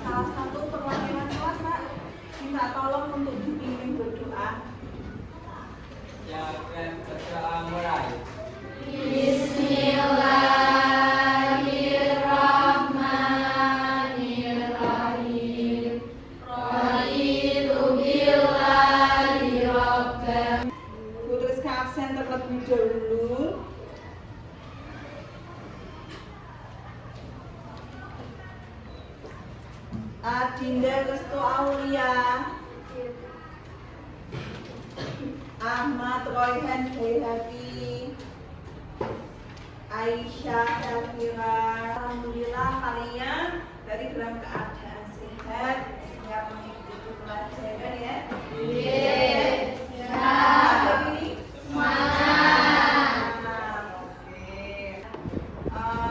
Salah satu perwakilan kelas, Nak, minta tolong untuk dipimpin berdoa. Ya, dan berdoa mulai. Bismillahirrahmanirrahim. Raditu billahi rabban. Bu tuliskan absen terlebih dahulu. Adinda Restu Aulia, Ahmad Royhan Bayhaqi, Aisyah Safira. Alhamdulillah kalian dari dalam keadaan sehat siap mengikuti pelajaran ya. Semangat ini.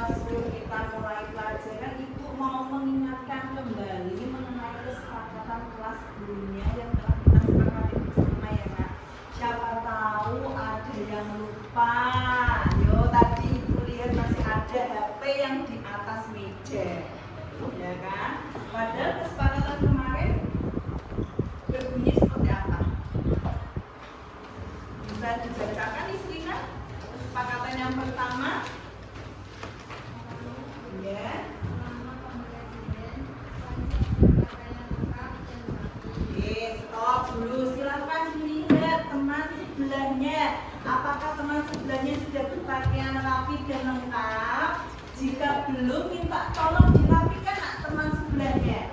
Sebelum kita mulai pelajaran, Ibu mau mengingatkan kembali mengenai kesepakatan kelas sebelumnya yang telah kita sepakati bersama ya, Kak. Siapa tahu ada yang lupa. Yo, tadi Ibu lihat masih ada HP yang di atas meja, ya kan? Padahal kesepakatan kemarin berbunyi seperti apa? Bisa dibacakan istrinya? Kesepakatan yang pertama, ya. Oke, stop dulu. Silakan dilihat teman sebelahnya. Apakah teman sebelahnya sudah berpakaian rapi dan lengkap? Jika belum, minta tolong dirapikan teman sebelahnya.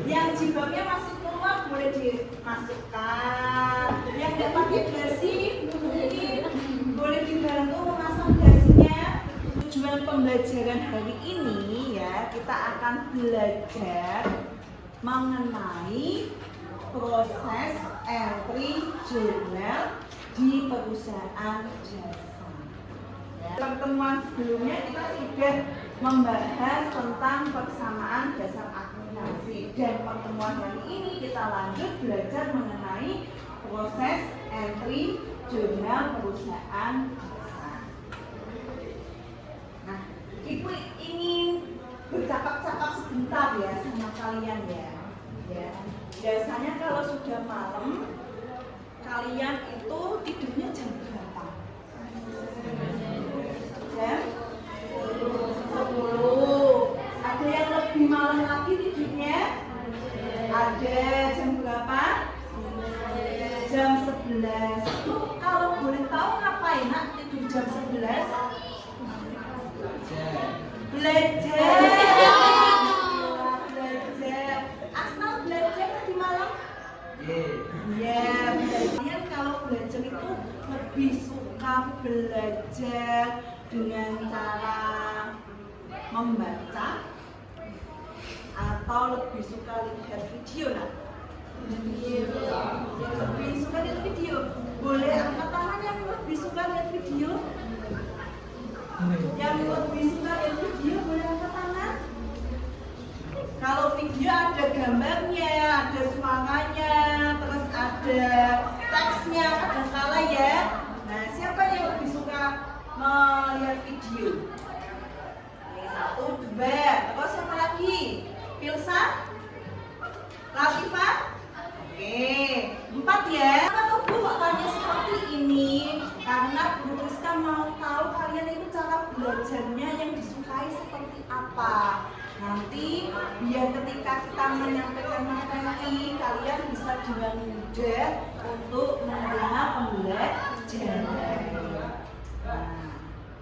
Yang jilbabnya masih keluar boleh dimasukkan. Yang tidak pakai dasi mungkin boleh dibantu memasang dasinya. Tujuan pembelajaran hari ini ya, kita akan belajar mengenai proses entry jurnal di perusahaan jasa. Ya. Pertemuan sebelumnya kita sudah membahas tentang persamaan dasar akuntansi, dan pertemuan hari ini kita lanjut belajar mengenai proses entry jurnal perusahaan jasa. Nah, Ibu ingin bercakap-cakap sebentar ya sama kalian ya. Biasanya kalau sudah malam, kalian itu tidurnya jam berapa? Jam 10. Ada yang lebih malam lagi tidurnya? Ada. Jam berapa? Jam 11. Itu kalau boleh tahu ngapain Nak tidur jam 11? Belajar. Asal belajar tadi malam? Ya, kalian kalau belajar itu lebih suka belajar dengan cara membaca atau lebih suka lihat video, Nak? Lebih suka lihat video. Boleh angkat tangan yang lebih suka lihat video? Yang lebih suka lihat video boleh angkat tangan. Kalau video ada gambarnya, ada suaranya, terus ada teksnya kadang-kala ya. Nah, siapa yang lebih suka melihat video? Oke, 1, 2, terus siapa lagi? Filsa? Latifah? Oke, 4 ya. Kenapa Bu kok tanya seperti ini? Karena Bu Rizka mau tahu kalian itu cara belajarnya yang disukai seperti apa. Nanti biar ketika kita menyampaikan materi, kalian bisa dengan mudah untuk menerima pembelajaran.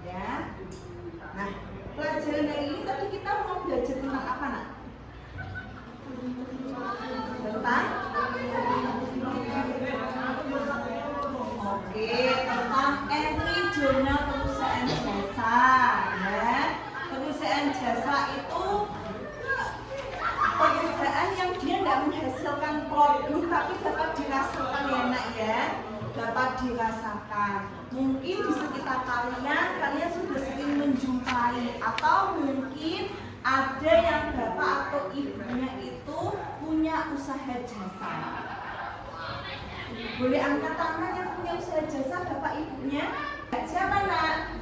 Ya. Nah, pelajaran hari ini tadi kita mau belajar tentang apa, Nak? Tentang? Oke, tentang entry jurnal perusahaan jasa. Ya. Perusahaan jasa itu perusahaan yang dia tidak menghasilkan produk tapi dapat dirasakan ya, Nak ya. Dapat dirasakan. Mungkin di sekitar kalian sudah sering menjumpai, atau mungkin ada yang bapak atau ibunya itu punya usaha jasa. Boleh angkat tangan yang punya usaha jasa bapak ibunya? Siapa, Nak?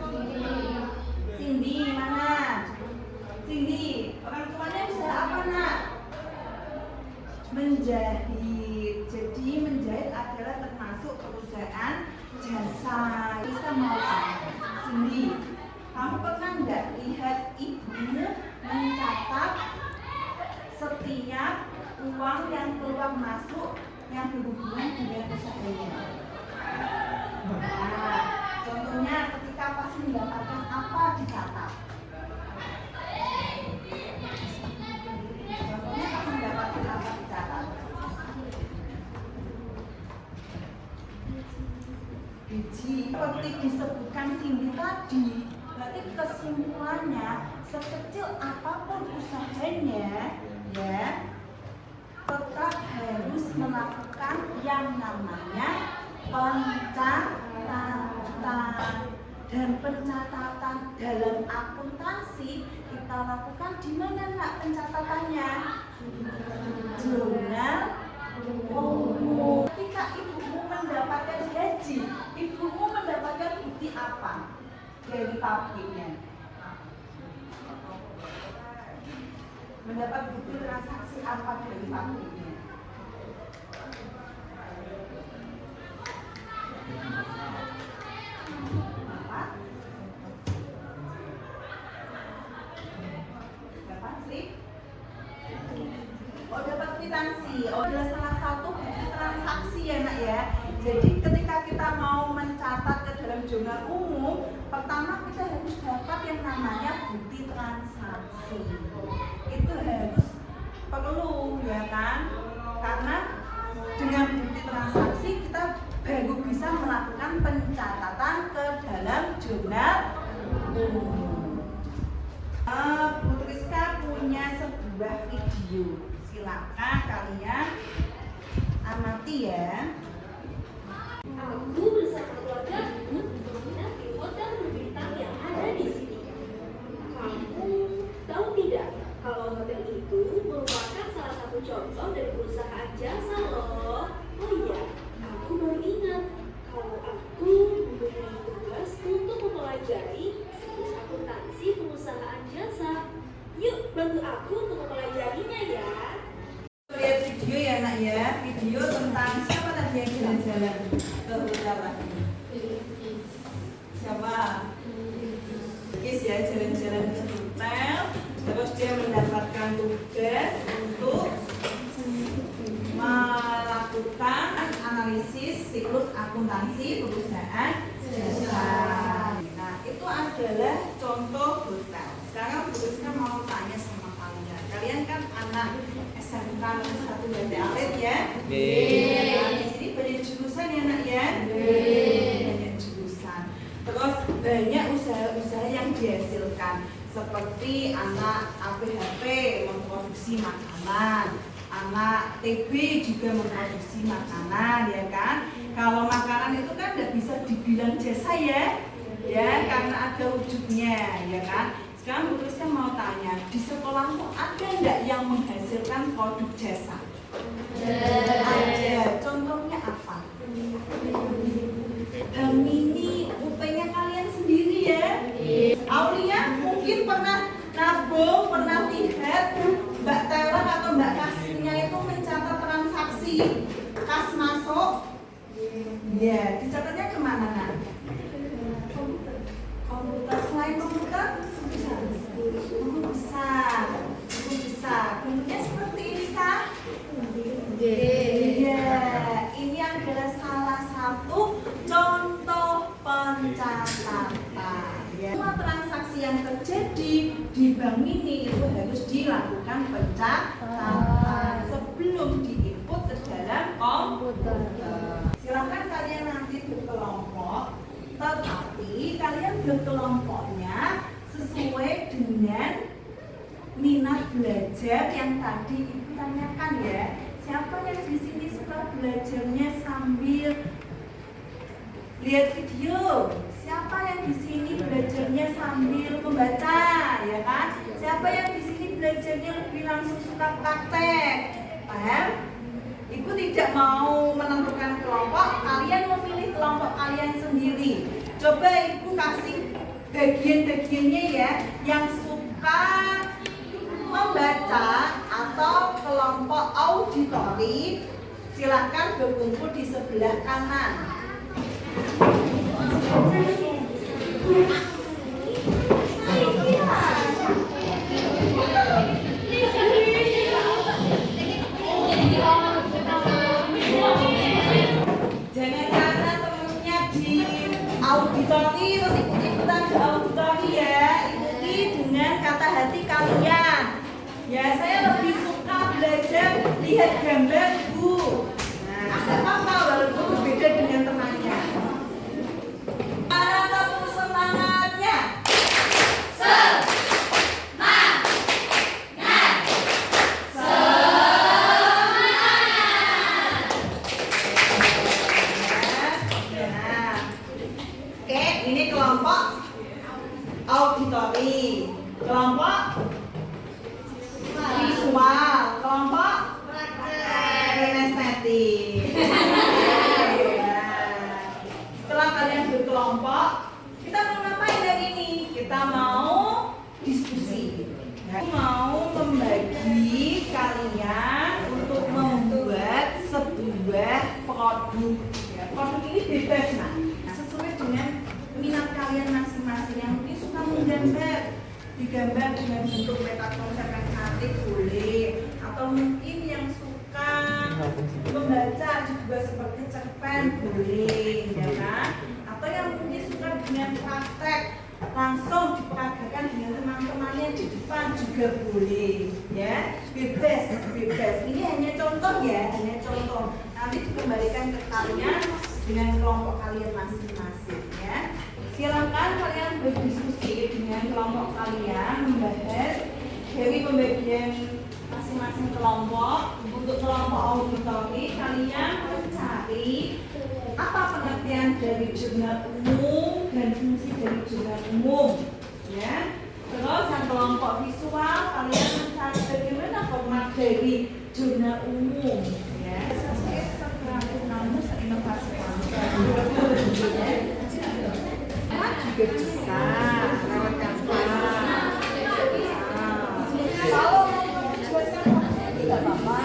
menjahit. Jadi menjahit adalah termasuk pekerjaan jasa. Kita mau tanya, Cindy, kamu pernah nggak lihat ibumu mencatat setiap uang yang keluar masuk yang berhubungan dengan usahanya? Nah, contohnya ketika pas mendapatkan apa dicatat. Contohnya pas mendapatkan apa dicatat. Biji seperti disebutkan Cindy tadi, berarti kesimpulannya sekecil apapun usahanya, ya tetap harus melakukan yang namanya pencatatan. Dan pencatatan dalam akuntansi kita lakukan di mana nak pencatatannya? Jurnal umum. Ketika ibumu mendapatkan gaji, ibumu mendapatkan bukti apa dari pabriknya? Mendapat bukti transaksi apa dari pabriknya? Apa? Dapat slip? Oh, dapat kwitansi. Oh, adalah salah satu bukti transaksi ya nak ya. Jadi ketika kita mau mencatat ke dalam jurnal umum, pertama kita harus dapat yang namanya bukti transaksi. Itu harus perlu ya kan, karena dengan bukti transaksi kita baru bisa melakukan pencatatan ke dalam jurnal umum. Bu Triska punya sebuah video, silakan kalian amati ya. Aku bersama keluargaku menginap di hotel berbintang yang ada di sini. Kamu tahu tidak kalau hotel itu merupakan salah satu contoh dari perusahaan jasa loh. Oh iya, aku baru ingat kalau aku mempunyai tugas untuk mempelajari situs akuntansi perusahaan jasa. Yuk bantu aku untuk mempelajarinya ya. Lihat video ya nak ya, video tentang siapa tadi yang jalan-jalan ke hotel lagi? Siapa? Guys ya, jalan-jalan ke hotel, terus dia mendapatkan tugas untuk melakukan analisis siklus akuntansi perusahaan jasa. Nah, itu adalah contoh hotel. Sekarang Bu Rizka mau tanya sama kalian. Kalian kan anak SMK nomor 1 Banda Alit ya? Nah, di sini banyak jurusan ya nak ya? Banyak jurusan. Terus banyak usaha-usaha yang dihasilkan, seperti anak APHP memproduksi makanan, anak TB juga memproduksi makanan, ya kan? Kalau makanan itu kan tidak bisa dibilang jasa ya, karena ada wujudnya, ya kan? Sekarang Bu Rizka mau tanya, di sekolahmu ada nggak yang menghasilkan produk jasa? Ada. Contohnya apa? Mini UP-nya kalian sendiri ya. Aulia mungkin pernah nabung, pernah lihat Mbak Teller atau Mbak Kasirnya itu mencatat transaksi kas masuk. Ya, dicatatnya kemana nak? Komputer. Selain komputer, buku besar. Bentuknya seperti ini kah? Iya, ini adalah salah satu contoh pencatatan. Ya. Semua transaksi yang terjadi di bank ini itu harus dilakukan pencatatan sebelum diinput ke dalam komputer. Silakan kalian nanti berkelompok, tetapi kalian berkelompoknya sesuai dengan minat belajar yang tadi Ibu tanyakan ya. Siapa yang di sini suka belajarnya sambil lihat video? Siapa yang di sini belajarnya sambil membaca, ya kan? Siapa yang di sini belajarnya lebih langsung suka praktek? Paham? Ibu tidak mau menentukan kelompok, kalian memilih kelompok kalian sendiri. Coba Ibu kasih bagian-bagiannya ya, yang suka membaca atau kelompok auditori, silakan berkumpul di sebelah kanan. Jangan karena temennya di auditori terus ikut-ikutan di auditori ya. Ikuti dengan kata hati kalian. Ya, saya lebih suka belajar lihat gambar Bu. Nah, ada apa walaupun berbeda dengan temannya. Mana tepuk semangatnya? Oke, ini kelompok auditori, kelompok visual, kelompok kinestetik. Setelah kalian berkelompok, kita mau ngapain hari ini? Kita mau diskusi. Mau membagi kalian untuk membuat sebuah produk. Produk ini bebas nah, sesuai dengan minat kalian masing-masing. Yang mungkin suka menggambar, digambar dengan bentuk peta konsep yang cantik boleh, atau mungkin yang suka membaca juga seperti cerpen boleh, ya kan? Atau yang mungkin suka dengan praktek langsung diperagakan dengan teman-temannya di depan juga boleh, ya, bebas. Ini hanya contoh ya, hanya contoh. Nanti dikembalikan ke kalian dengan kelompok kalian masing-masing, ya. Silakan kalian berdiskusi dengan kelompok kalian, membahas dari pembagian masing-masing kelompok. Untuk kelompok auditori, kalian mencari apa pengertian dari jurnal umum dan fungsi dari jurnal umum, ya. Terus yang kelompok visual, kalian mencari bagaimana format dari jurnal umum, ya. Namun seinovasi juga bisa lewat kanvas. Kalau mau menjelaskan tidak apa-apa.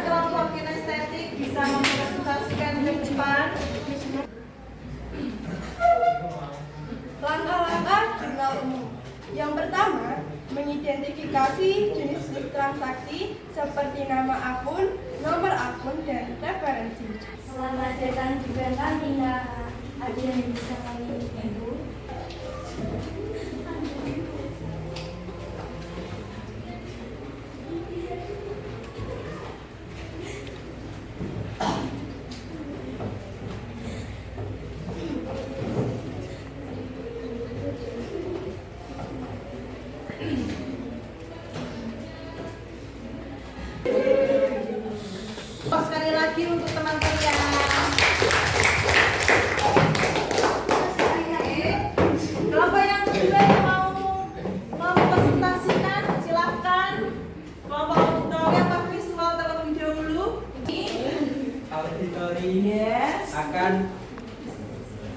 Kelompok kinestetik bisa mempresentasikan ke depan. Langkah-langkah jurnal umum. Yang pertama, mengidentifikasi jenis-jenis transaksi seperti nama akun, nomor akun, dan referensi. Selamat datang di Bentamina. Ada yang bisa kami bantu? Sekali lagi untuk teman kalian. Kelompok yang kedua yang mau mempresentasikan, silakan. Kelompok auditori apa visual terlebih dahulu. Auditori Yes. akan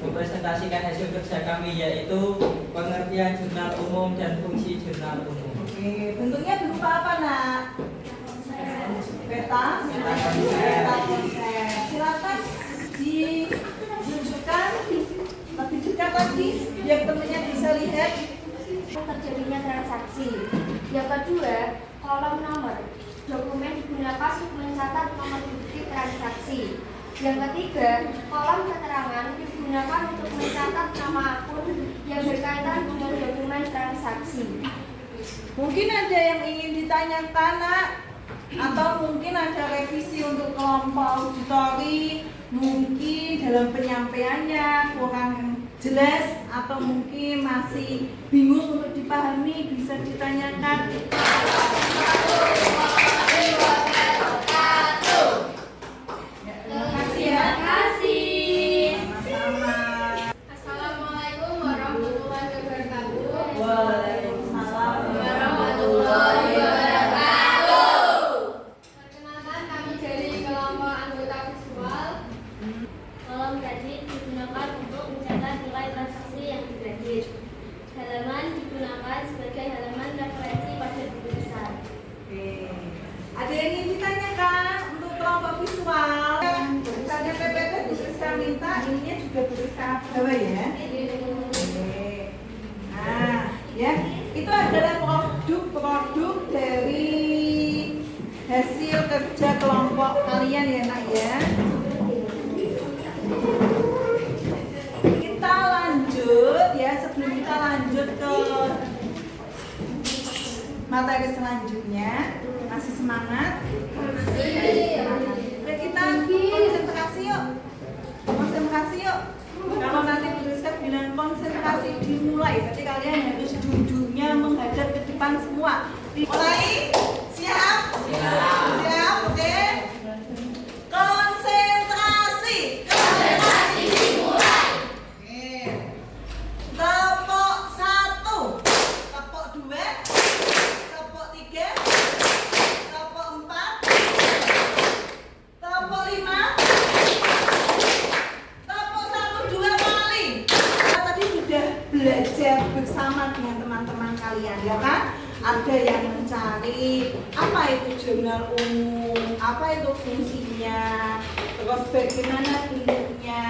mempresentasikan hasil kerja kami, yaitu pengertian jurnal umum dan fungsi jurnal umum. Oke, bentuknya berupa apa nak? Peta konsep. Silakan ditunjukkan lebih dekat lagi biar temennya bisa lihat. Terjadinya transaksi. Yang kedua, kolom nomor. Dokumen digunakan untuk mencatat nomor bukti transaksi. Yang ketiga, kolom keterangan digunakan untuk mencatat nama akun yang berkaitan dengan dokumen transaksi. Mungkin ada yang ingin ditanyakan nak, atau mungkin ada revisi untuk kelompok auditori, mungkin dalam penyampaiannya kurang jelas atau mungkin masih bingung untuk dipahami, bisa ditanyakan. hasil kerja kelompok kalian ya nak ya. Kita lanjut ya, sebelum kita lanjut ke materi selanjutnya, masih semangat? Oke, kita konsentrasi yuk. Konsentrasi yuk. Kalau nanti tuliskan bilang konsentrasi dimulai, berarti kalian harus duduknya menghadap ke depan semua. Mulai? Siap? Siap, oke. Konsentrasi. Konsentrasi dimulai. Oke. Tepuk 1, tepuk 2, tepuk 3, tepuk 4, tepuk 5, tepuk 1, 2 kali. Kita tadi sudah belajar bersama dengan teman-teman kalian ya kan? Ada yang mencari apa itu jurnal umum, apa itu fungsinya, terus bagaimana bentuknya,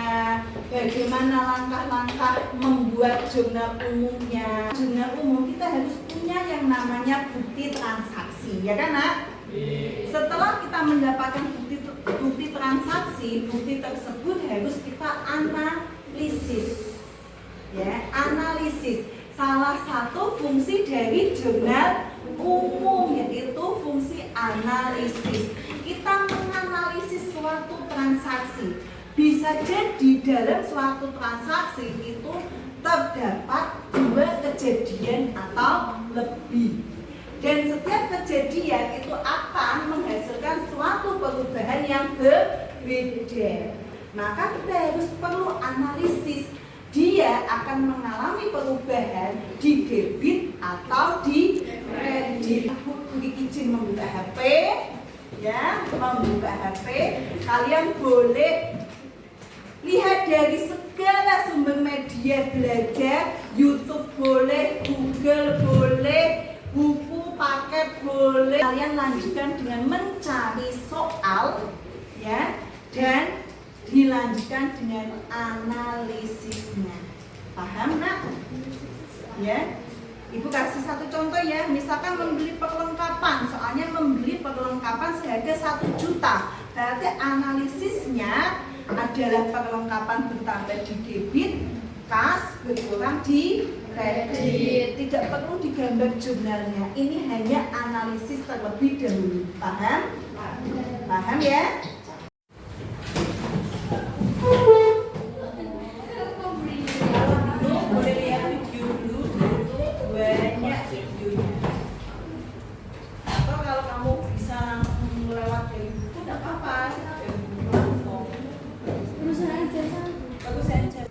bagaimana langkah-langkah membuat jurnal umumnya. Jurnal umum kita harus punya yang namanya bukti transaksi, ya kan nak? Setelah kita mendapatkan bukti transaksi, bukti tersebut harus kita analisis, ya analisis. Salah satu fungsi dari jurnal umum yaitu fungsi analisis. Kita menganalisis suatu transaksi. Bisa jadi dalam suatu transaksi itu terdapat 2 kejadian atau lebih. Dan setiap kejadian itu akan menghasilkan suatu perubahan yang berbeda. Maka kita harus perlu analisis. Dia akan mengalami perubahan di debit atau di kredit. Aku izin membuka HP, ya, membuka HP. Kalian boleh lihat dari segala sumber media belajar, YouTube boleh, Google boleh, buku paket boleh. Kalian lanjutkan dengan mencari soal, ya, dan dilanjutkan dengan analisisnya. Paham nak? Ya. Ibu kasih satu contoh ya. Misalkan membeli perlengkapan, soalnya membeli perlengkapan seharga 1 juta. Berarti analisisnya adalah perlengkapan bertambah di debit, kas berkurang di kredit. Tidak perlu digambar jurnalnya. Ini hanya analisis terlebih dahulu. Paham? Paham ya? Boleh lihat video dulu, banyak videonya. Atau kalau kamu bisa langsung lewat dari buku, tidak apa-apa. Langsung. Bagus aja.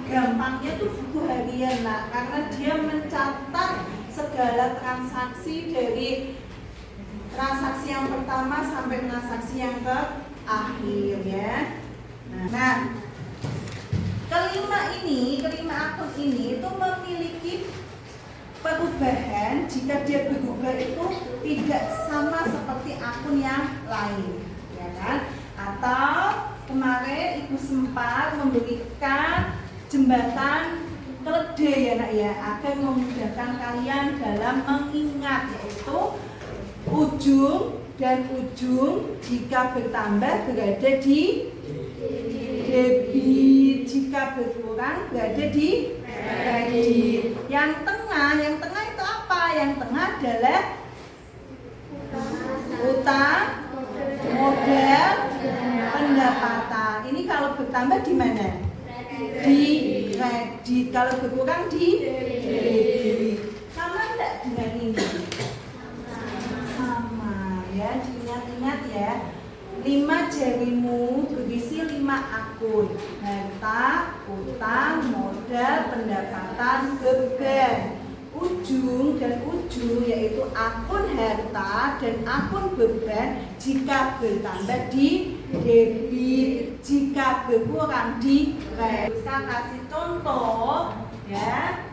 Gampangnya tuh buku harian lah, karena dia mencatat segala transaksi dari transaksi yang pertama sampai transaksi yang terakhir ya. Nah, kelima akun ini itu memiliki perubahan jika dia berubah itu tidak sama seperti akun yang lain, ya kan? Atau kemarin Ibu sempat memberikan jembatan keledai ya nak ya, agar memudahkan kalian dalam mengingat, yaitu ujung dan ujung jika bertambah berada di debit, jika berkurang berada di kredit. Yang tengah itu apa? Yang tengah adalah utang, modal, pendapatan. Ini kalau bertambah di mana? Di kredit. Kalau berkurang di debit. Sama enggak dengan ini? Sama ya, diingat-ingat ya. 5 jarimu berisi 5 akun: harta, utang, modal, pendapatan, beban. Ujung dan ujung yaitu akun harta dan akun beban jika bertambah di debit, jika berkurang di kredit. Saya kasih contoh ya.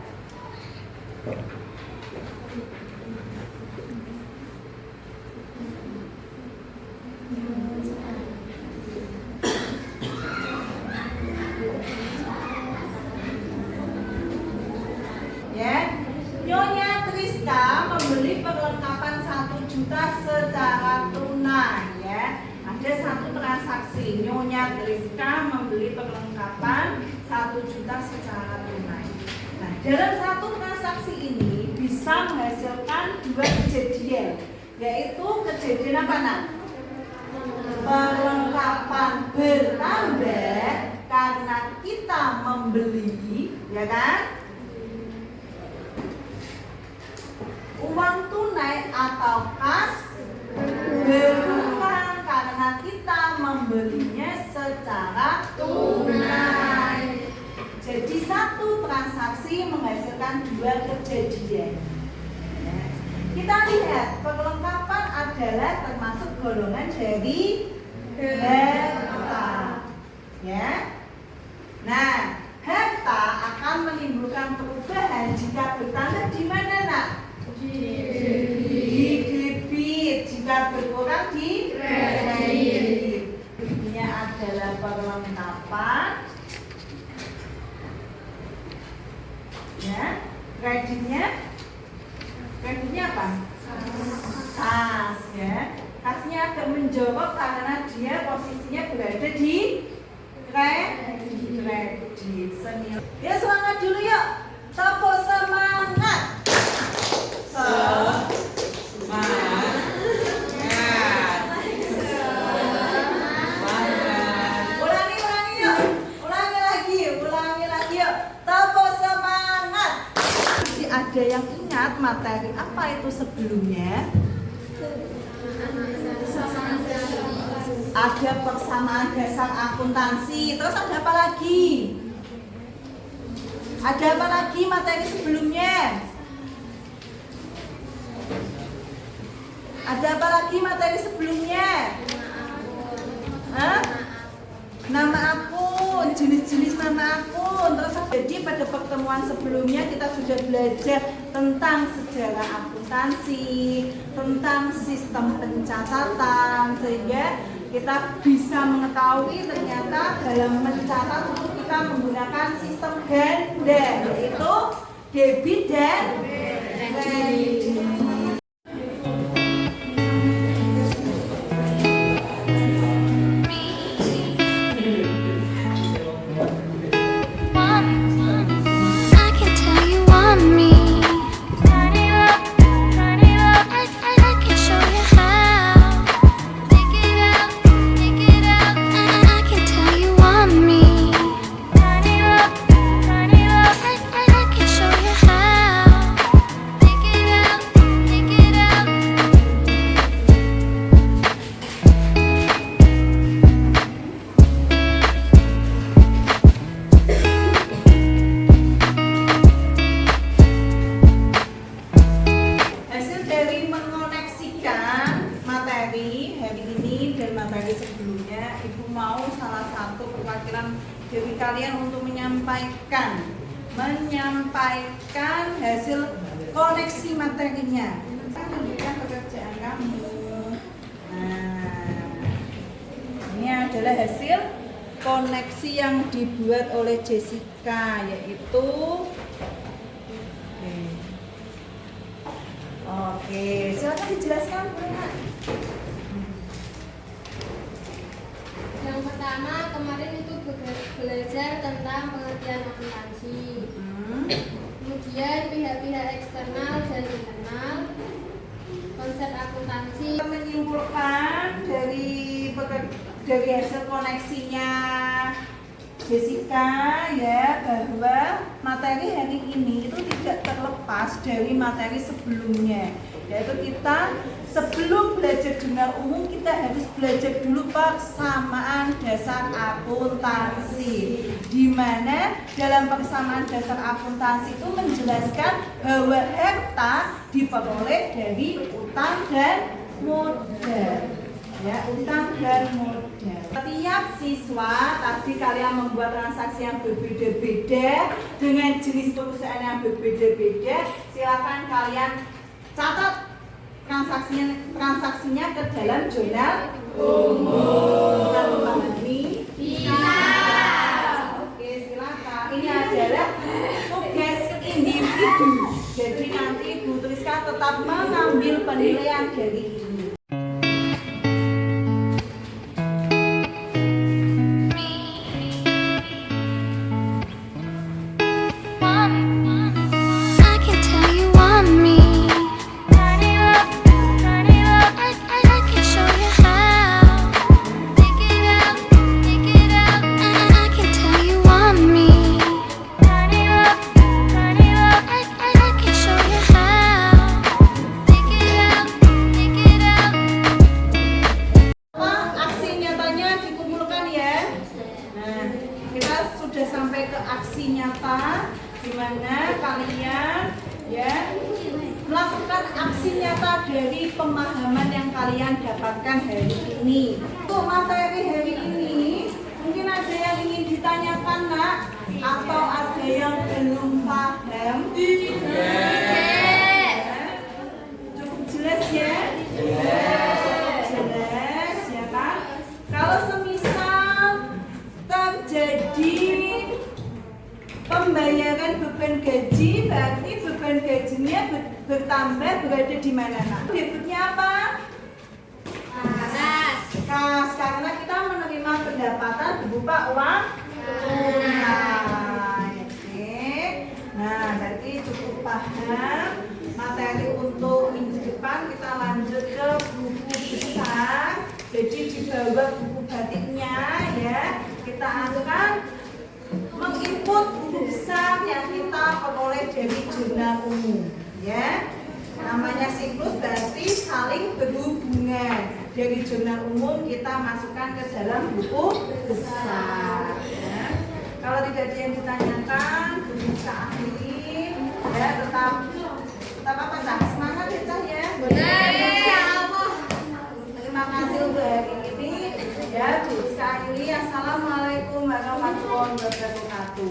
Nyonya Triska membeli perlengkapan 1 juta secara tunai ya. Ada satu transaksi, Nyonya Triska membeli perlengkapan 1 juta secara tunai. Nah, dalam satu transaksi ini bisa menghasilkan 2 kejadian, yaitu kejadian apa nak? Perlengkapan bertambah karena kita membeli, ya kan? Uang tunai atau kas berkurang karena kita membelinya secara tunai. Jadi satu transaksi menghasilkan 2 kejadian. Kita lihat perlengkapan adalah termasuk golongan dari harta. Ya. Nah, harta akan menimbulkan perubahan jika bertambah di mana nak? Di debit. Jika berkurang di kredit. Ini adalah perlengkapan. Ya, kreditnya apa? Kas ya. Kasnya agak menjorok karena dia posisinya berada di kredit. Senil. Ya, semangat dulu yuk. Tepuk semangat. Ada yang ingat materi apa itu sebelumnya? Ada persamaan dasar akuntansi. Terus ada apa lagi? Ada apa lagi materi sebelumnya? Ada apa lagi materi sebelumnya? Hah? Nama akun, jenis-jenis nama akun. Terus jadi pada pertemuan sebelumnya kita sudah belajar tentang sejarah akuntansi, tentang sistem pencatatan, sehingga kita bisa mengetahui ternyata dalam mencatat itu kita menggunakan sistem ganda, yaitu debit dan kredit. Dari kalian untuk menyampaikan hasil koneksi materinya. Tunjukkan pekerjaan kamu. Nah, ini adalah hasil koneksi yang dibuat oleh Jessica, yaitu oke, silakan dijelaskan, Pak. Yang pertama, kemarin itu belajar tentang pengertian akuntansi. Kemudian pihak-pihak eksternal dan internal, konsep akuntansi. Kita menyimpulkan dari hasil koneksinya Jessica ya bahwa materi hari ini itu tidak terlepas dari materi sebelumnya, yaitu kita sebelum belajar jurnal umum kita harus belajar dulu persamaan dasar akuntansi, di mana dalam persamaan dasar akuntansi itu menjelaskan bahwa harta diperoleh dari utang dan modal. Ya, utang dan modal. Setiap siswa tadi kalian membuat transaksi yang berbeda-beda dengan jenis perusahaan yang berbeda-beda. Silakan kalian catat transaksinya ke dalam jurnal umum. Bisa memahami? Bisa. Oke, silakan. Ini adalah tugas individu. Jadi nanti Bu Triska tetap mengambil penilaian dari ini. I can tell you want me. Turn it up, turn it up. I can show you how. Take it out, take it out. I can tell you want me. Turn it up, turn it up. I can show you how. Take it out, take it out. Aksi nyatanya dikumpulkan ya. Nah, kita sudah sampai ke aksi nyata, di mana kalian ya melakukan aksi nyata dari pemahaman yang kalian dapatkan hari ini. Untuk materi hari ini, mungkin ada yang ingin ditanyakan nak, atau ada yang belum paham? Cukup jelas ya? Cukup jelas ya kan? Kalau semisal terjadi pembayaran beban gaji, berarti beban gajinya bertambah berada di mana nak? Debitnya apa? Kas, karena kita menerima pendapatan berupa uang tunai. Oke. Nah, berarti cukup paham materi untuk minggu depan. Kita lanjut ke buku besar. Jadi di bawah buku batiknya ya, kita akan menginput buku besar yang kita peroleh dari jurnal umum ya. Namanya siklus berarti saling berhubungan. Dari jurnal umum kita masukkan ke dalam buku besar ya. Kalau tidak ada yang ditanyakan, bisa akhiri ya. Tetap apa Cah? Semangat ya Cah ya. Terima kasih untuk hari ini ya. Bisa akhiri. Assalamualaikum warahmatullahi wabarakatuh.